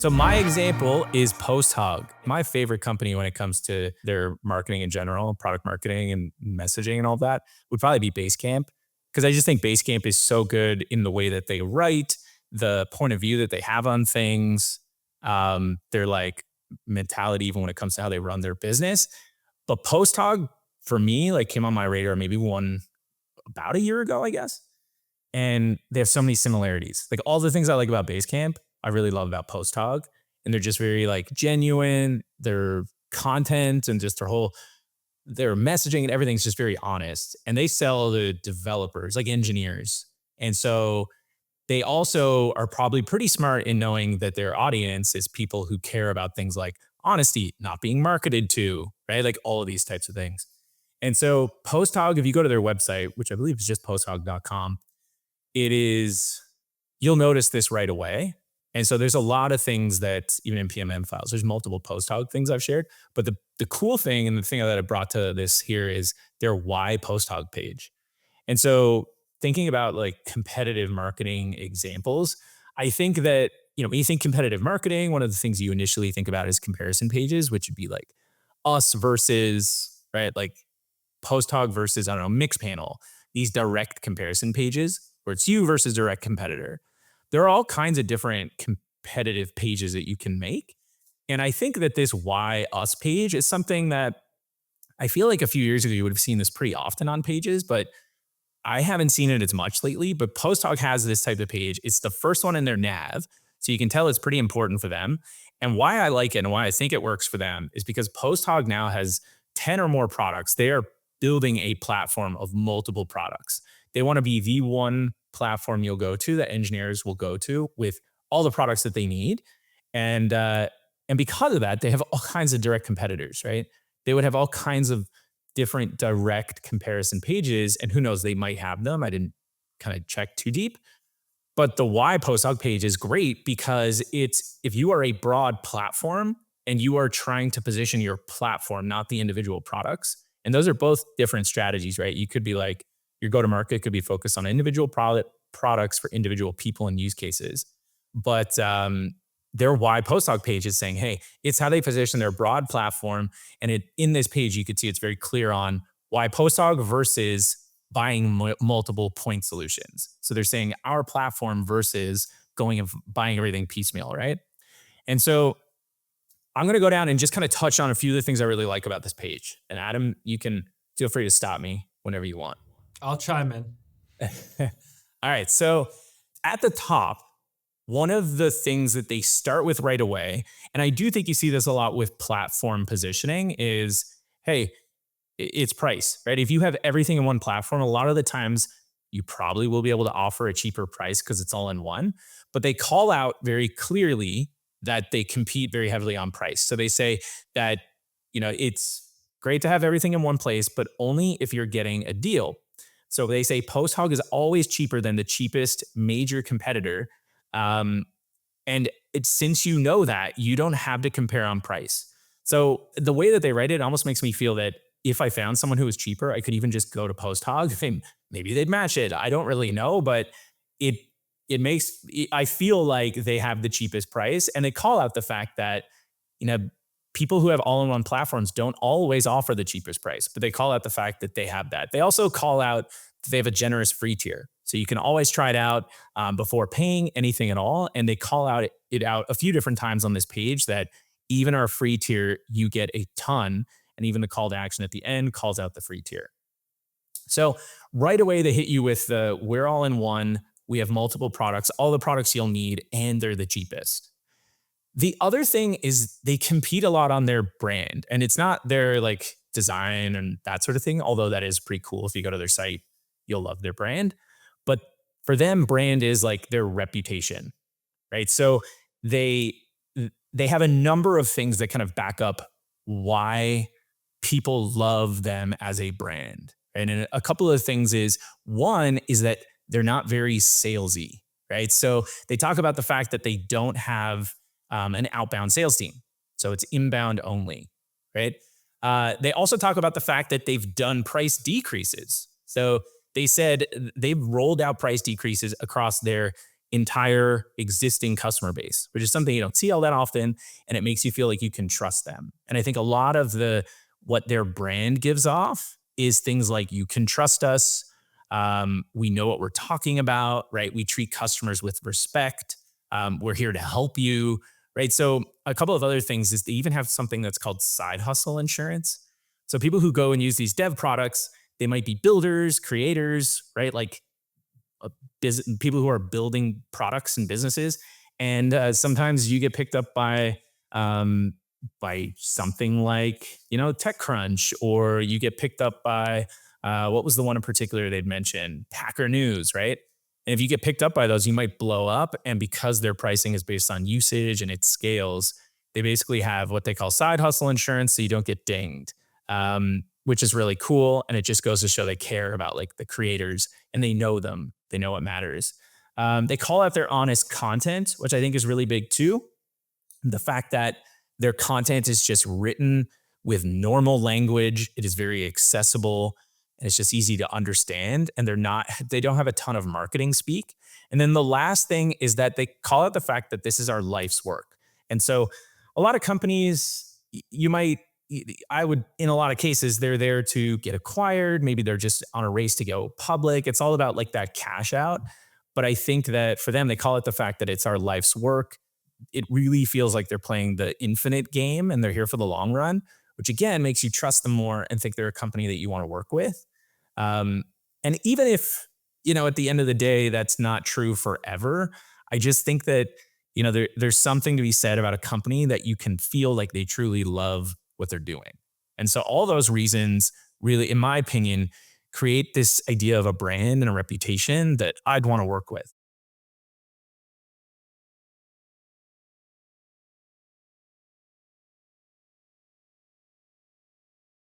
So my example is PostHog. My favorite company when it comes to their marketing in general, product marketing and messaging and all that would probably be Basecamp because I just think Basecamp is so good in the way that they write, the point of view that they have on things, their like mentality even when it comes to how they run their business. But PostHog for me like came on my radar maybe one about a year ago, I guess. And they have so many similarities. Like all the things I like about Basecamp, I really love about PostHog. And they're just very like genuine. Their content and just their messaging and everything's just very honest. And they sell to developers, like engineers. And so they also are probably pretty smart in knowing that their audience is people who care about things like honesty, not being marketed to, right? Like all of these types of things. And so PostHog, if you go to their website, which I believe is just posthog.com, it is, you'll notice this right away. And so there's a lot of things that even in PMM files, there's multiple PostHog things I've shared. But the cool thing and the thing that I brought to this here is their why PostHog page. And so thinking about like competitive marketing examples, I think that, when you think competitive marketing, one of the things you initially think about is comparison pages, which would be like us versus, right? Like PostHog versus, I don't know, Mixpanel, these direct comparison pages where it's you versus direct competitor. There are all kinds of different competitive pages that you can make. And I think that this why us page is something that I feel like a few years ago you would have seen this pretty often on pages, but I haven't seen it as much lately. But PostHog has this type of page. It's the first one in their nav. So you can tell it's pretty important for them. And why I like it and why I think it works for them is because PostHog now has 10 or more products. They are building a platform of multiple products. They want to be the one platform you'll go to that engineers will go to with all the products that they need. And because of that, they have all kinds of direct competitors, right? They would have all kinds of different direct comparison pages. And who knows, they might have them. I didn't kind of check too deep. But the why PostHog page is great because it's, if you are a broad platform and you are trying to position your platform, not the individual products, and those are both different strategies, right? You could be like, your go-to-market could be focused on individual products for individual people and use cases. But their why PostHog page is saying, hey, it's how they position their broad platform. And in this page, you could see it's very clear on why PostHog versus buying multiple point solutions. So they're saying our platform versus going and buying everything piecemeal, right? And so I'm going to go down and just kind of touch on a few of the things I really like about this page. And Adam, you can feel free to stop me whenever you want. I'll chime in. All right. So at the top, one of the things that they start with right away, and I do think you see this a lot with platform positioning, is, hey, it's price, right? If you have everything in one platform, a lot of the times you probably will be able to offer a cheaper price because it's all in one. But they call out very clearly that they compete very heavily on price. So they say that, it's great to have everything in one place, but only if you're getting a deal. So they say PostHog is always cheaper than the cheapest major competitor. And since you know that, you don't have to compare on price. So the way that they write it almost makes me feel that if I found someone who was cheaper, I could even just go to PostHog. Maybe they'd match it. I don't really know, but I feel like they have the cheapest price, and they call out the fact that, people who have all-in-one platforms don't always offer the cheapest price, but they call out the fact that they have that. They also call out that they have a generous free tier. So you can always try it out before paying anything at all. And they call it out a few different times on this page that even our free tier, you get a ton. And even the call to action at the end calls out the free tier. So right away, they hit you with we're all in one. We have multiple products, all the products you'll need, and they're the cheapest. The other thing is they compete a lot on their brand, and it's not their like design and that sort of thing, although that is pretty cool. If you go to their site, you'll love their brand. But for them, brand is like their reputation, right? So they have a number of things that kind of back up why people love them as a brand. And a couple of things is, one is that they're not very salesy, right? So they talk about the fact that they don't have an outbound sales team. So it's inbound only, right? They also talk about the fact that they've done price decreases. So they said they've rolled out price decreases across their entire existing customer base, which is something you don't see all that often. And it makes you feel like you can trust them. And I think a lot of what their brand gives off is things like you can trust us. We know what we're talking about, right? We treat customers with respect. We're here to help you, right? So a couple of other things is they even have something that's called side hustle insurance. So people who go and use these dev products, they might be builders, creators, right? Like people who are building products and businesses, and sometimes you get picked up um, by something like TechCrunch, or you get picked up by what was the one in particular they'd mentioned, Hacker News, right? And if you get picked up by those, you might blow up, and because their pricing is based on usage and it scales, they basically have what they call side hustle insurance, so you don't get dinged. Which is really cool. And it just goes to show they care about like the creators and they know them. They know what matters. They call out their honest content, which I think is really big too. The fact that their content is just written with normal language, it is very accessible, and it's just easy to understand. And they don't have a ton of marketing speak. And then the last thing is that they call out the fact that this is our life's work. And so a lot of companies, you might, I would, in a lot of cases, they're there to get acquired. Maybe they're just on a race to go public. It's all about like that cash out. But I think that for them, they call it the fact that it's our life's work. It really feels like they're playing the infinite game and they're here for the long run, which again makes you trust them more and think they're a company that you want to work with. Um, and even if, at the end of the day, that's not true forever, I just think that, there's something to be said about a company that you can feel like they truly love what they're doing. And so all those reasons really, in my opinion, create this idea of a brand and a reputation that I'd want to work with.